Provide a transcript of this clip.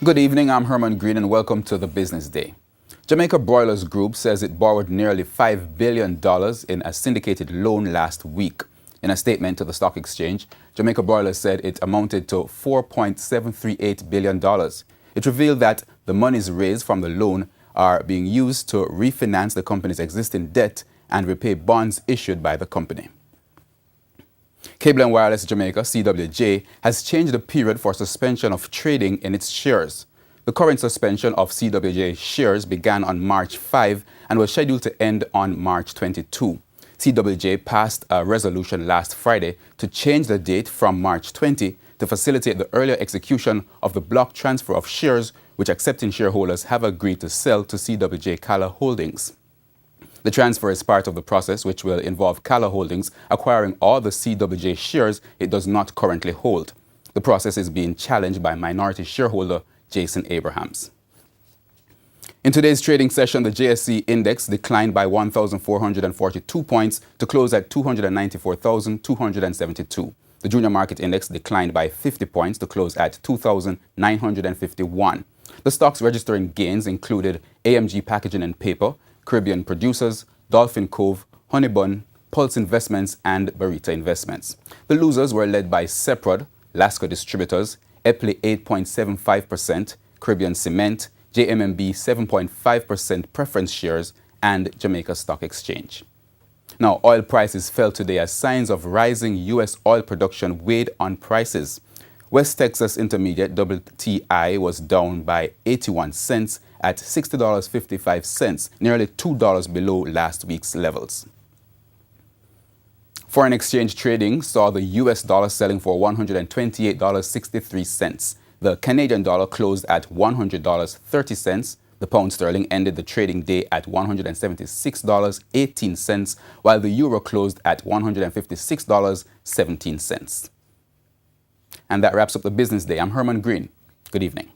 Good evening, I'm Herman Green and welcome to the Business Day. Jamaica Broilers Group says it borrowed nearly $5 billion in a syndicated loan last week. In a statement to the stock exchange, Jamaica Broilers said it amounted to $4.738 billion. It revealed that the monies raised from the loan are being used to refinance the company's existing debt and repay bonds issued by the company. Cable and Wireless Jamaica, CWJ, has changed the period for suspension of trading in its shares. The current suspension of CWJ shares began on March 5 and was scheduled to end on March 22. CWJ passed a resolution last Friday to change the date from March 20 to facilitate the earlier execution of the block transfer of shares which accepting shareholders have agreed to sell to CWJ Cala Holdings. The transfer is part of the process which will involve Cala Holdings acquiring all the CWJ shares it does not currently hold. The process is being challenged by minority shareholder Jason Abrahams. In today's trading session, the JSE index declined by 1,442 points to close at 294,272. The junior market index declined by 50 points to close at 2,951. The stocks registering gains included AMG Packaging and Paper, Caribbean Producers, Dolphin Cove, Honeybun, Pulse Investments, and Barita Investments. The losers were led by Seprod, Lasco Distributors, Epley 8.75%, Caribbean Cement, JMMB 7.5% preference shares, and Jamaica Stock Exchange. Now, oil prices fell today as signs of rising U.S. oil production weighed on prices. West Texas Intermediate WTI was down by 81 cents at $60.55, nearly $2 below last week's levels. Foreign exchange trading saw the US dollar selling for $128.63. The Canadian dollar closed at $100.30. The pound sterling ended the trading day at $176.18, while the euro closed at $156.17. And that wraps up the Business Day. I'm Herman Green. Good evening.